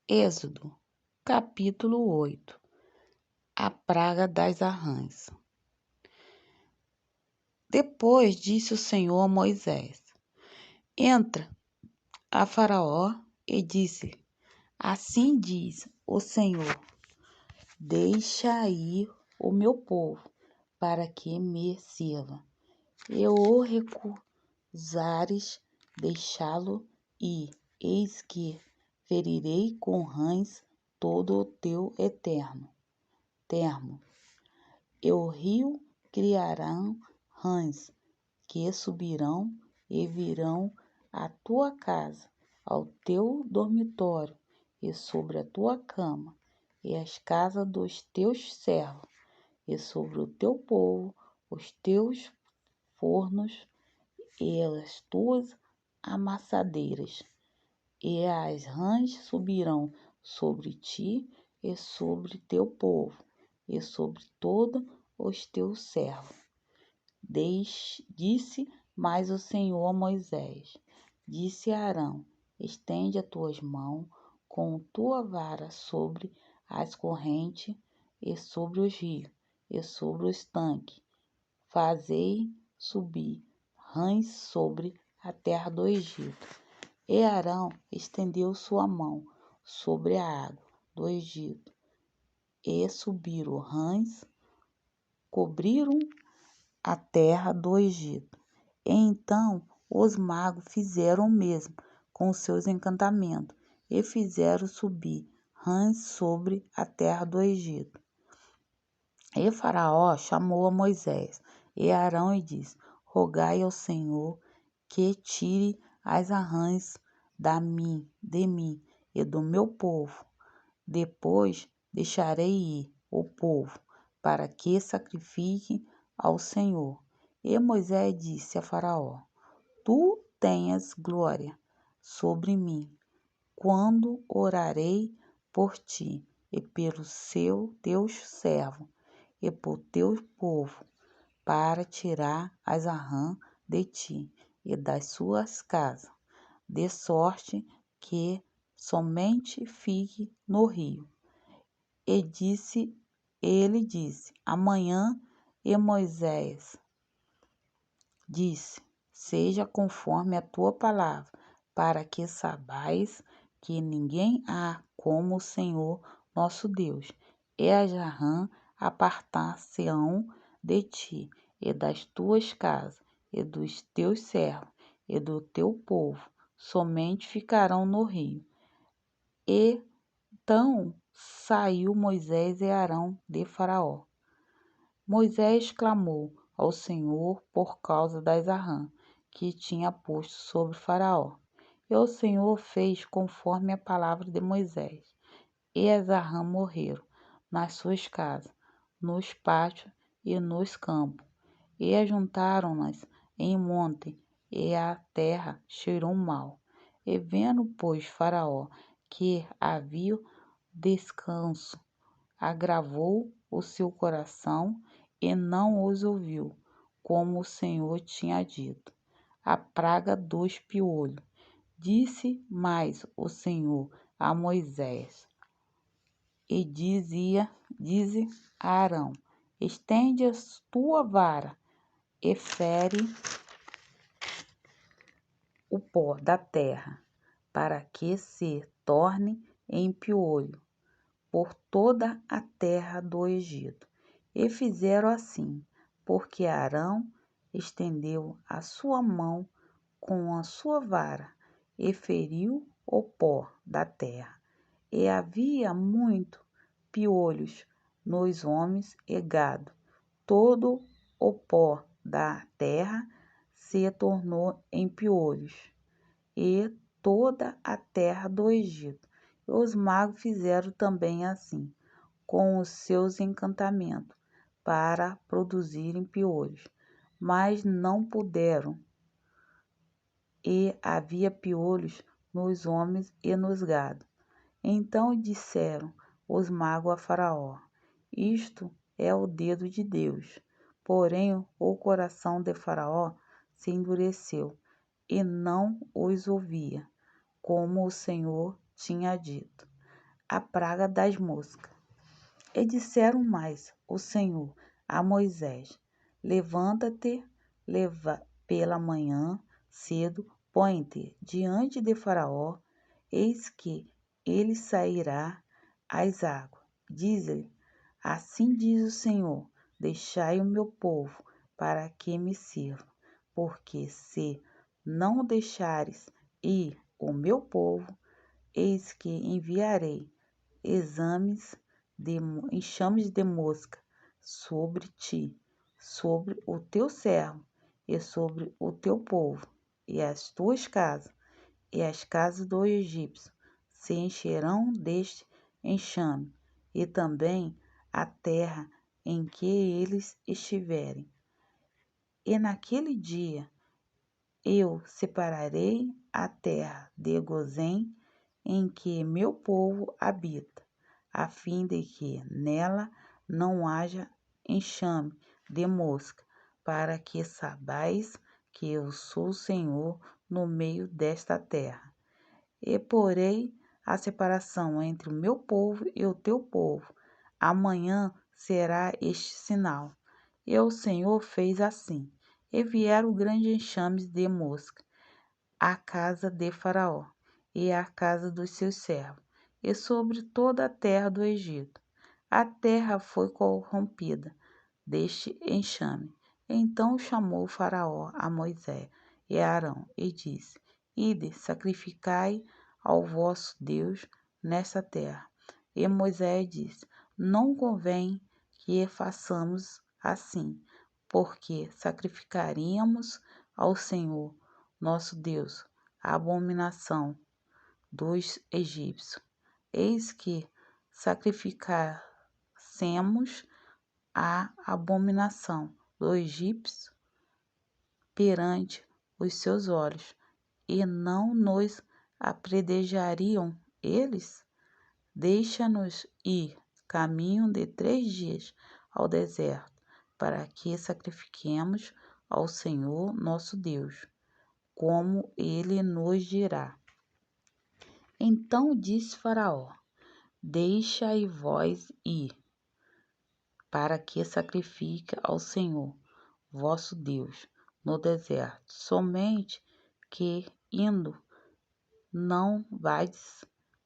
Êxodo, capítulo 8. A praga das arrãs. Depois disse o Senhor a Moisés: Entra a Faraó e disse: Assim diz o Senhor: Deixa ir o meu povo, para que me sirva. Eu o recusares deixá-lo ir, eis que ferirei com rãs todo o teu termo. E o rio criarão rãs, que subirão e virão à tua casa, ao teu dormitório, e sobre a tua cama, e as casas dos teus servos, e sobre o teu povo, os teus fornos, e as tuas amassadeiras. E as rãs subirão sobre ti, e sobre teu povo, e sobre todos os teus servos. Disse mais o Senhor a Moisés: Disse a Arão: Estende as tuas mãos com tua vara sobre as correntes, e sobre os rios, e sobre os tanques. Fazei subir rãs sobre a terra do Egito. E Arão estendeu sua mão sobre a água do Egito, e subiram rãs, cobriram a terra do Egito. E então os magos fizeram o mesmo com seus encantamentos, e fizeram subir rãs sobre a terra do Egito. E Faraó chamou a Moisés e Arão e disse: Rogai ao Senhor que tire as rãs de mim e do meu povo. Depois deixarei ir o povo, para que sacrifique ao Senhor. E Moisés disse a Faraó: Tu tenhas glória sobre mim, quando orarei por ti e pelo teus servos e por teu povo, para tirar as rãs de ti e das suas casas, de sorte que somente fique no rio. Ele disse: Amanhã. E Moisés disse: Seja conforme a tua palavra, para que saibais que ninguém há como o Senhor nosso Deus. E as rãs apartar-se-ão de ti, e das tuas casas, e dos teus servos, e do teu povo, somente ficarão no rio. Então saiu Moisés e Arão de Faraó. Moisés clamou ao Senhor por causa das rãs que tinha posto sobre Faraó. E o Senhor fez conforme a palavra de Moisés. E as rãs morreram nas suas casas, nos pátios e nos campos. E ajuntaram-nas em monte, e a terra cheirou mal. E vendo, pois, Faraó que havia descanso, agravou o seu coração e não os ouviu, como o Senhor tinha dito. A praga dos piolhos. Disse mais o Senhor a Moisés, e dize a Arão: Estende a tua vara e fere o pó da terra, para que se torne em piolho por toda a terra do Egito. E fizeram assim, porque Arão estendeu a sua mão com a sua vara e feriu o pó da terra. E havia muito piolhos nos homens e gado. Todo o pó da terra se tornou em piolhos, e toda a terra do Egito. E os magos fizeram também assim, com os seus encantamentos, para produzirem piolhos, mas não puderam. E havia piolhos nos homens e nos gado. Então disseram os magos a Faraó: Isto é o dedo de Deus. Porém o coração de Faraó se endureceu, e não os ouvia, como o Senhor tinha dito. a praga das moscas. E disseram mais o Senhor a Moisés: Levanta-te, pela manhã cedo, põe-te diante de Faraó, eis que ele sairá às águas. Diz-lhe: Assim diz o Senhor: Deixai o meu povo para que me sirva, porque se não deixares ir o meu povo, eis que enviarei enxames de mosca sobre ti, sobre o teu servo e sobre o teu povo, e as tuas casas e as casas dos egípcios se encherão deste enxame, e também a terra em que eles estiverem. E naquele dia eu separarei a terra de Gozém, em que meu povo habita, a fim de que nela não haja enxame de mosca, para que saibais que eu sou o Senhor no meio desta terra. E porei a separação entre o meu povo e o teu povo. Amanhã será este sinal. E o Senhor fez assim. E vieram grandes enxames de mosca à casa de Faraó e à casa dos seus servos, e sobre toda a terra do Egito. A terra foi corrompida deste enxame. Então chamou Faraó a Moisés e a Arão e disse: Ide, sacrificai ao vosso Deus nesta terra. E Moisés disse: Não convém que façamos assim, porque sacrificaríamos ao Senhor nosso Deus a abominação dos egípcios. Eis que sacrificássemos a abominação do egípcio perante os seus olhos, e não nos apredejariam eles? Deixa-nos ir caminho de 3 dias ao deserto, para que sacrifiquemos ao Senhor nosso Deus, como ele nos dirá. Então disse Faraó: Deixai vós ir, para que sacrifique ao Senhor vosso Deus no deserto. Somente que indo não vais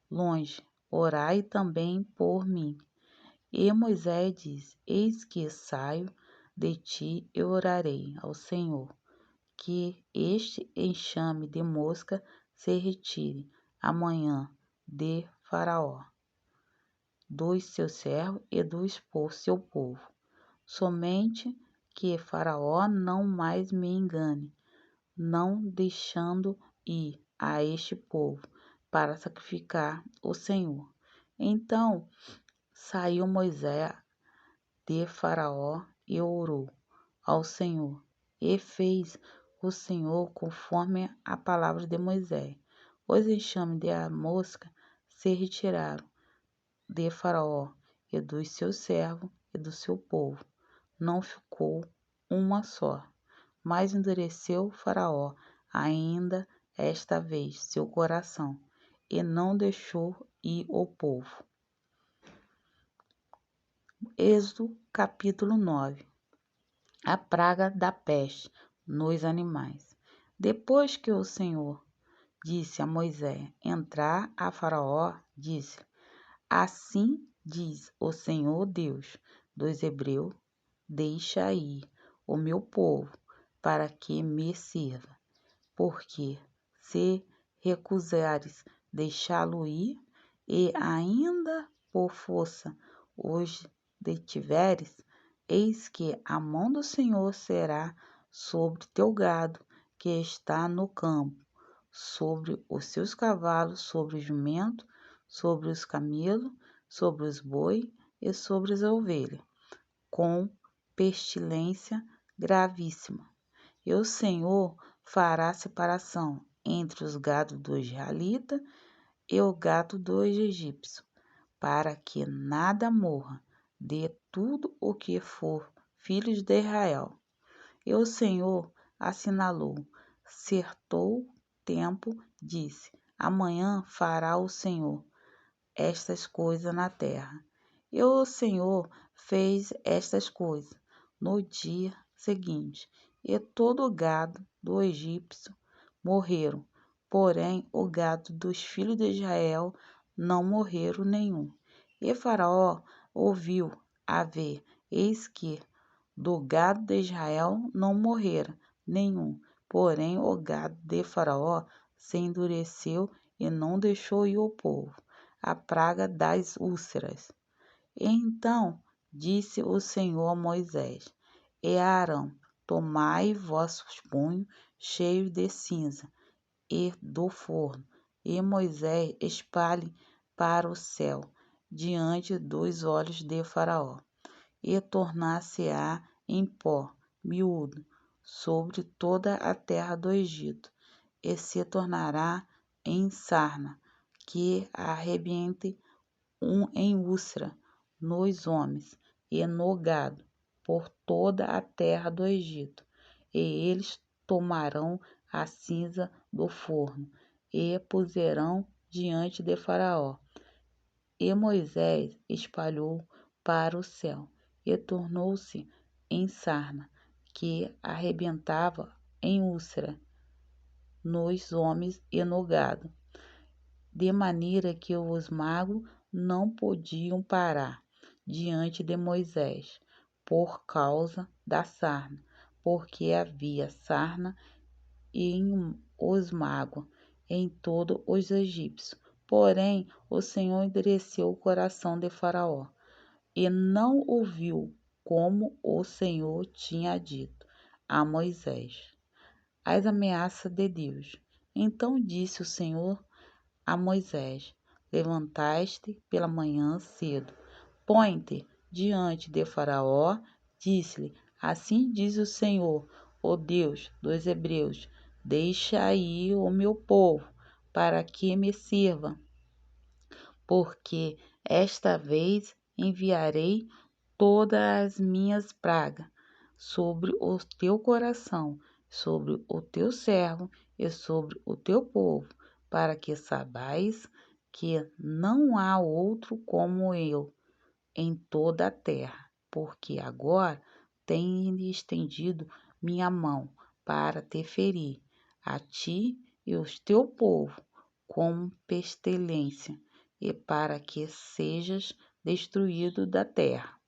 longe, orai também por mim. E Moisés disse: Eis que saio de ti e orarei ao Senhor, que este enxame de mosca se retire amanhã de Faraó, dos seus servos e seu povo. Somente que Faraó não mais me engane, não deixando ir a este povo para sacrificar o Senhor. Então saiu Moisés de Faraó e orou ao Senhor, e fez o Senhor conforme a palavra de Moisés. Os enxames de mosca se retiraram de Faraó e dos seus servos e do seu povo. Não ficou uma só. Mas endureceu Faraó ainda esta vez seu coração, e não deixou ir o povo. Êxodo capítulo 9. A praga da peste nos animais. Depois que o Senhor disse a Moisés entrar a Faraó, disse: Assim diz o Senhor Deus dos Hebreus: Deixa ir o meu povo para que me sirva, porque se recusares deixá-lo ir, e ainda por força os detiveres, eis que a mão do Senhor será sobre teu gado que está no campo, sobre os seus cavalos, sobre os jumentos, sobre os camelos, sobre os bois e sobre as ovelhas, com pestilência gravíssima. E o Senhor fará separação entre os gados dos israelitas e o gado dos egípcios, para que nada morra de tudo o que for filhos de Israel. E o Senhor assinalou, certou tempo, disse: Amanhã fará o Senhor estas coisas na terra. E o Senhor fez estas coisas no dia seguinte, e todo o gado do egípcio morreram, porém o gado dos filhos de Israel não morreram nenhum. E Faraó ouviu haver, eis que do gado de Israel não morrera nenhum, porém o gado de Faraó se endureceu e não deixou ir o povo, a praga das úlceras. Então disse o Senhor a Moisés e a Arão: Tomai vossos punhos cheios de cinza e do forno, e Moisés espalhe para o céu, diante dos olhos de Faraó, e tornar-se-á em pó miúdo sobre toda a terra do Egito, e se tornará em sarna, que arrebente em úlcera nos homens e no gado, por toda a terra do Egito. E eles tomarão a cinza do forno e puserão diante de Faraó. E Moisés espalhou para o céu, e tornou-se em sarna, que arrebentava em úlcera nos homens e no gado, de maneira que os magos não podiam parar diante de Moisés, por causa da sarna, porque havia sarna em os magos, em todos os egípcios. Porém, o Senhor endureceu o coração de Faraó, e não ouviu como o Senhor tinha dito a Moisés. As ameaças de Deus. Então disse o Senhor a Moisés: Levantaste pela manhã cedo, põe-te diante de Faraó, disse-lhe: Assim diz o Senhor, o Deus dos hebreus: Deixa ir o meu povo, para que me sirva, porque esta vez enviarei todas as minhas pragas sobre o teu coração, sobre o teu servo e sobre o teu povo, para que saibais que não há outro como eu em toda a terra, porque agora tenho estendido minha mão para te ferir, a ti e os teu povo, com pestilência, e para que sejas destruído da terra.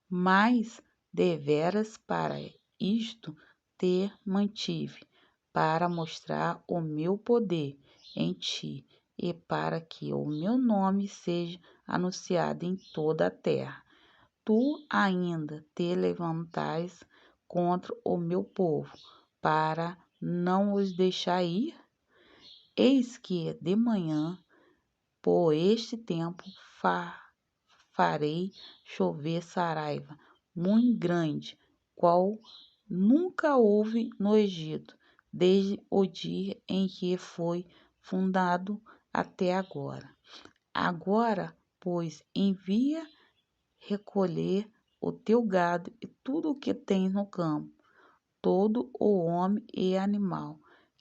Mas deveras para isto te mantive, para mostrar o meu poder em ti, e para que o meu nome seja anunciado em toda a terra. Tu ainda te levantais contra o meu povo, para não os deixar ir? Eis que de manhã, por este tempo, farei chover saraiva muito grande, qual nunca houve no Egito, desde o dia em que foi fundado até agora. Agora, pois, envia recolher o teu gado e tudo o que tens no campo, todo o homem e animal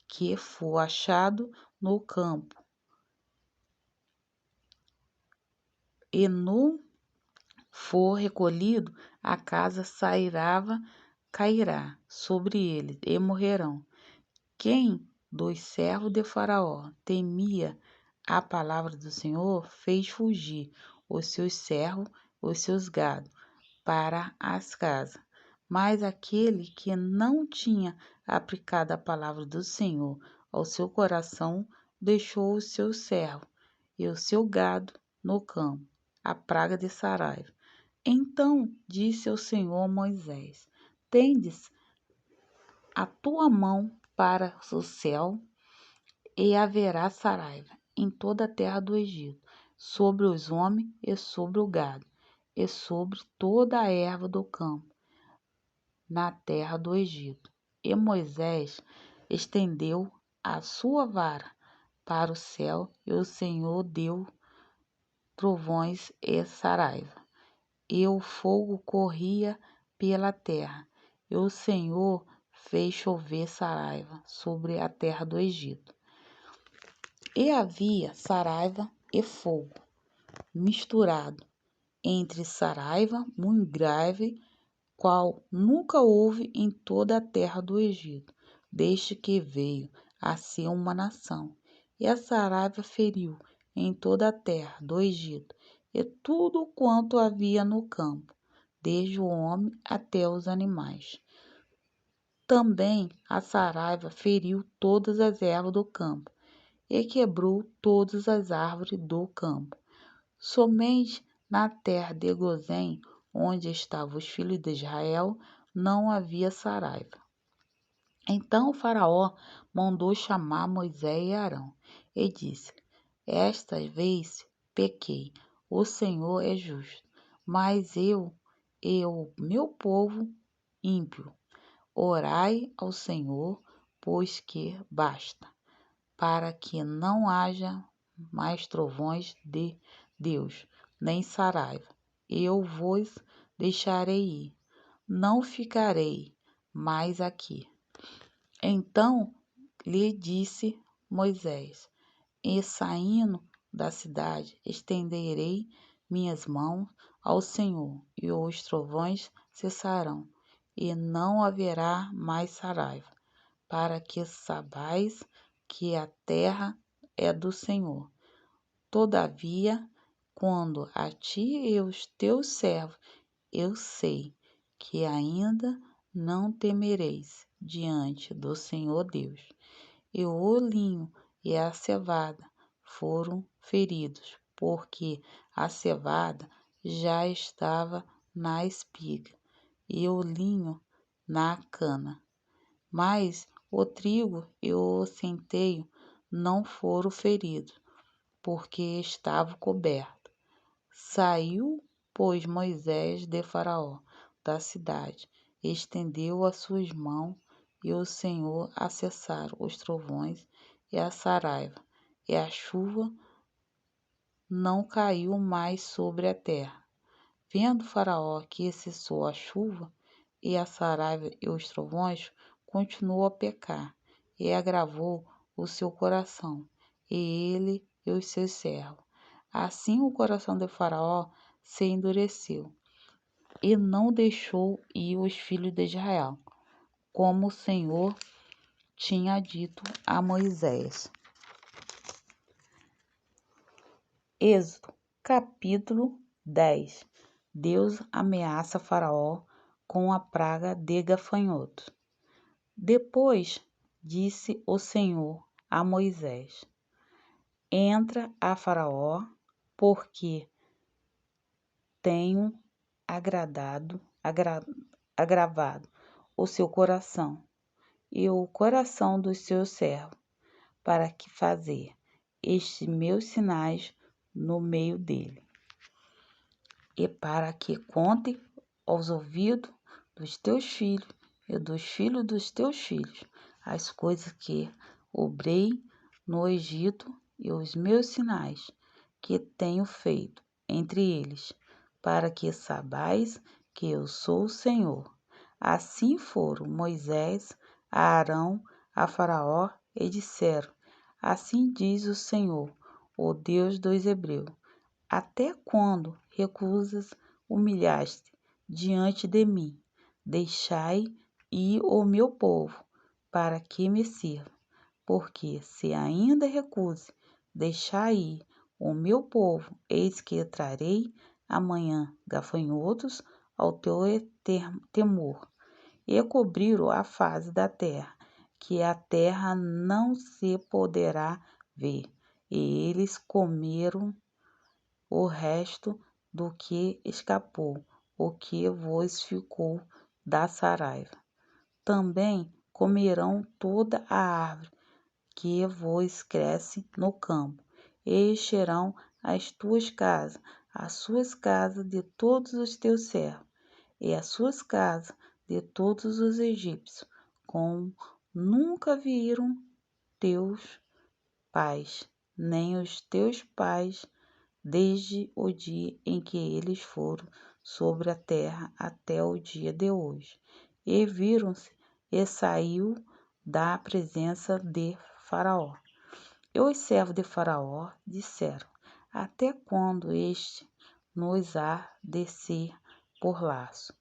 que for achado no campo, e no for recolhido, a casa cairá sobre eles e morrerão. Quem dos servos de Faraó temia a palavra do Senhor, fez fugir os seus servos, os seus gados, para as casas. Mas aquele que não tinha aplicado a palavra do Senhor ao seu coração, deixou o seu servo e o seu gado no campo, a praga de saraiva. Então disse o Senhor a Moisés: Tendes a tua mão para o céu, e haverá saraiva em toda a terra do Egito, sobre os homens e sobre o gado, e sobre toda a erva do campo, na terra do Egito. E Moisés estendeu a sua vara para o céu, e o Senhor deu trovões e saraiva, e o fogo corria pela terra, e o Senhor fez chover saraiva sobre a terra do Egito. E havia saraiva e fogo misturado entre Saraiva, muito grave, qual nunca houve em toda a terra do Egito, desde que veio a ser uma nação. E a Saraiva feriu em toda a terra do Egito, e tudo quanto havia no campo, desde o homem até os animais. Também a Saraiva feriu todas as ervas do campo, e quebrou todas as árvores do campo. Somente na terra de Gozém, onde estavam os filhos de Israel, não havia Saraiva. Então o faraó mandou chamar Moisés e Arão e disse: Esta vez pequei, o Senhor é justo, mas eu e o meu povo ímpio. Orai ao Senhor, pois que basta, para que não haja mais trovões de Deus, nem Saraiva. Eu vos deixarei ir, não ficarei mais aqui. Então lhe disse Moisés: E saindo da cidade, estenderei minhas mãos ao Senhor, e os trovões cessarão, e não haverá mais Saraiva, para que saibais que a terra é do Senhor. Todavia, quando a ti e os teus servos, eu sei que ainda não temereis diante do Senhor Deus. E o linho e a cevada foram feridos, porque a cevada já estava na espiga, e o linho na cana. Mas o trigo e o centeio não foram feridos, porque estavam cobertos. Saiu, pois, Moisés de Faraó da cidade, estendeu as suas mãos, e o Senhor a cessaram os trovões e a Saraiva, e a chuva não caiu mais sobre a terra. Vendo Faraó que cessou a chuva, e a Saraiva e os trovões, continuou a pecar, e agravou o seu coração, e ele e os seus servos. Assim o coração de Faraó se endureceu, e não deixou ir os filhos de Israel, como o Senhor tinha dito a Moisés. Êxodo, capítulo 10. Deus ameaça Faraó com a praga de gafanhotos. Depois disse o Senhor a Moisés: Entra a Faraó, porque tenho agravado o seu coração e o coração dos seus servos, para que fazer estes meus sinais no meio dele, e para que conte aos ouvidos dos teus filhos e dos filhos dos teus filhos as coisas que obrei no Egito e os meus sinais que tenho feito entre eles, para que saibais que eu sou o Senhor. Assim foram Moisés, a Arão, a Faraó, e disseram: Assim diz o Senhor, o Deus dos Hebreus: Até quando recusas humilhar-te diante de mim? Deixai ir o meu povo, para que me sirva. Porque se ainda recuse deixar ir o meu povo, eis que trarei amanhã gafanhotos ao teu temor, e cobriram a face da terra, que a terra não se poderá ver. E eles comeram o resto do que escapou, o que vos ficou da Saraiva. Também comerão toda a árvore que vos cresce no campo, e encherão as tuas casas, as suas casas de todos os teus servos, e as suas casas de todos os egípcios, como nunca viram teus pais, nem os teus pais, desde o dia em que eles foram sobre a terra até o dia de hoje. E viram-se, e saiu da presença de Faraó. E os servos de Faraó disseram: Até quando este nos há descer por laço?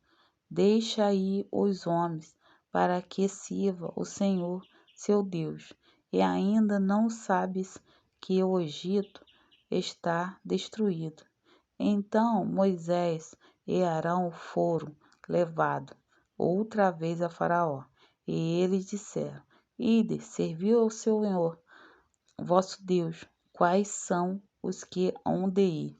Deixa aí os homens, para que sirva o Senhor seu Deus. E ainda não sabes que o Egito está destruído. Então Moisés e Arão foram levados outra vez a Faraó. E eles disseram: Ide, serviu ao Senhor vosso Deus. Quais são os que hão de ir?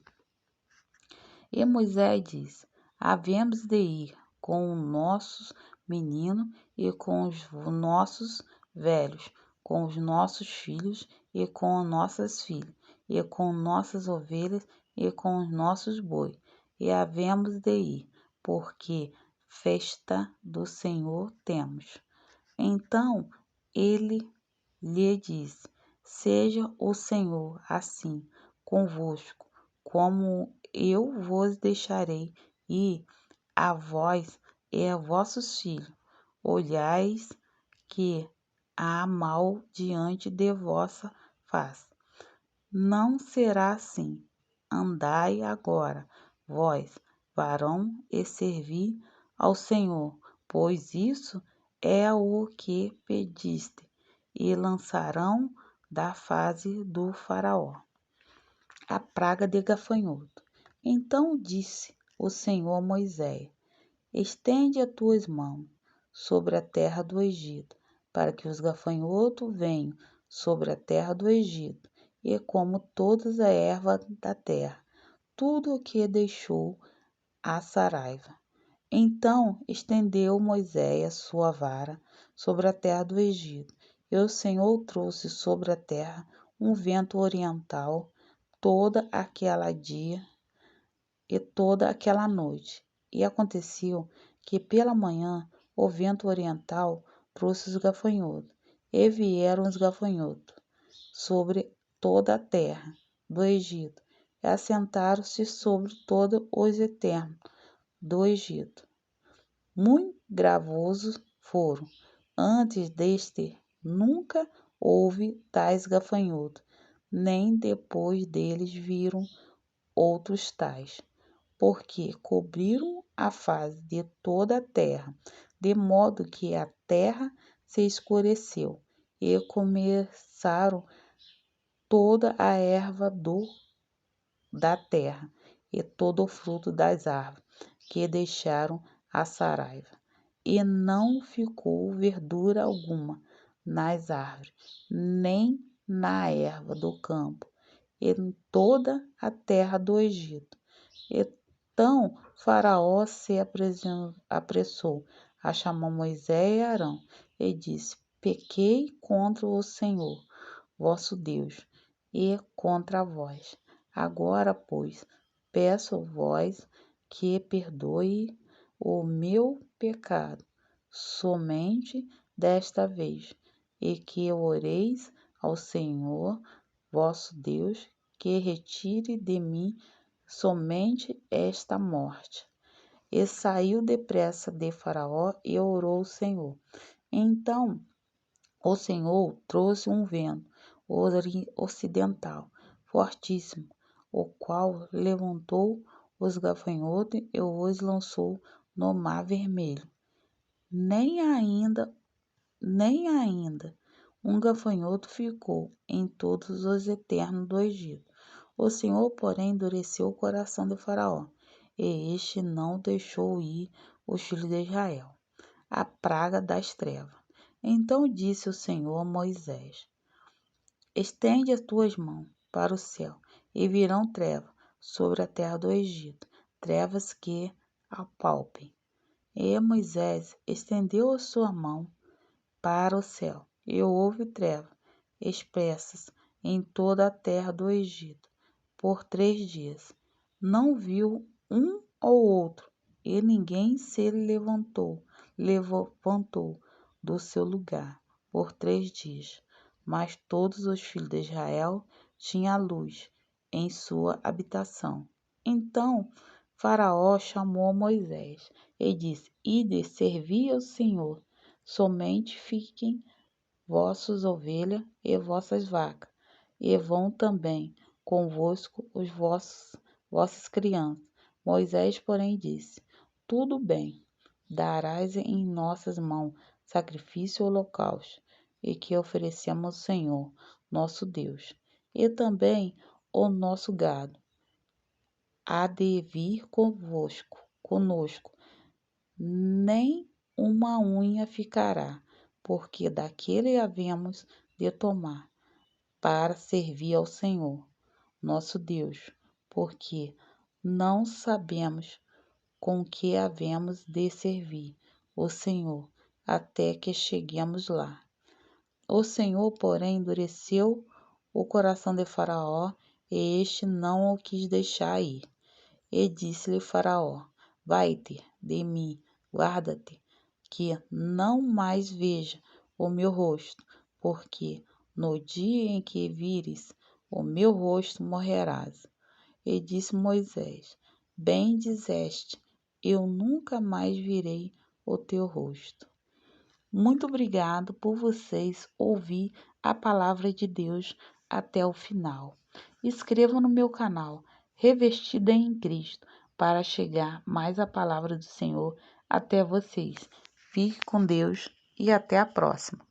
E Moisés disse: Havemos de ir com os nossos meninos e com os nossos velhos, com os nossos filhos e com nossas filhas, e com nossas ovelhas e com os nossos bois, e havemos de ir, porque festa do Senhor temos. Então ele lhe disse: Seja o Senhor assim convosco, como eu vos deixarei ir a vós e a vossos filhos. Olhais que há mal diante de vossa face. Não será assim. Andai agora, vós, varão, e servi ao Senhor, pois isso é o que pediste, e lançarão da face do Faraó a praga de gafanhoto. Então disse o Senhor a Moisés: Estende as tuas mãos sobre a terra do Egito, para que os gafanhotos venham sobre a terra do Egito, e como todas a erva da terra, tudo o que deixou a Saraiva. Então estendeu Moisés a sua vara sobre a terra do Egito, e o Senhor trouxe sobre a terra um vento oriental toda aquela dia e toda aquela noite. E aconteceu que pela manhã o vento oriental trouxe os gafanhotos, e vieram os gafanhotos sobre toda a terra do Egito, e assentaram-se sobre todos os eternos do Egito. Muito gravosos foram. Antes deste nunca houve tais gafanhotos, nem depois deles viram outros tais, porque cobriram a face de toda a terra, de modo que a terra se escureceu, e começaram toda a erva da terra, e todo o fruto das árvores, que deixaram a Saraiva. E não ficou verdura alguma nas árvores, nem na erva do campo, em toda a terra do Egito. Então Faraó se apressou a chamar Moisés e Arão, e disse: Pequei contra o Senhor, vosso Deus, e contra vós. Agora, pois, peço-vos que perdoe o meu pecado, somente desta vez, e que oreis ao Senhor, vosso Deus, que retire de mim somente esta morte. E saiu depressa de Faraó e orou ao Senhor. Então o Senhor trouxe um vento ocidental fortíssimo, o qual levantou os gafanhotos e os lançou no mar Vermelho. Nem ainda um gafanhoto ficou em todos os eternos do Egito. O Senhor, porém, endureceu o coração de Faraó, e este não deixou ir os filhos de Israel. A praga das trevas. Então disse o Senhor a Moisés: Estende as tuas mãos para o céu, e virão trevas sobre a terra do Egito, trevas que apalpem. E Moisés estendeu a sua mão para o céu, e houve trevas espessas em toda a terra do Egito por 3 dias. Não viu um ou outro, e ninguém se levantou do seu lugar por 3 dias. Mas todos os filhos de Israel tinham luz em sua habitação. Então Faraó chamou Moisés e disse: Ide, servi ao Senhor, somente fiquem vossas ovelhas e vossas vacas, e vão também convosco vossas crianças. Moisés, porém, disse: Tudo bem, darás em nossas mãos sacrifício e holocausto, e que oferecemos ao Senhor, nosso Deus. E também o nosso gado há de vir conosco, nem uma unha ficará, porque daquele havemos de tomar, para servir ao Senhor, nosso Deus, porque não sabemos com que havemos de servir o Senhor, até que cheguemos lá. O Senhor, porém, endureceu o coração de Faraó, e este não o quis deixar ir. E disse-lhe Faraó: Vai-te de mim, guarda-te, que não mais veja o meu rosto, porque no dia em que vires o meu rosto morrerás. E disse Moisés: Bem dizeste, eu nunca mais virei o teu rosto. Muito obrigado por vocês ouvir a palavra de Deus até o final. Inscreva no meu canal Revestida em Cristo para chegar mais a palavra do Senhor até vocês. Fique com Deus e até a próxima.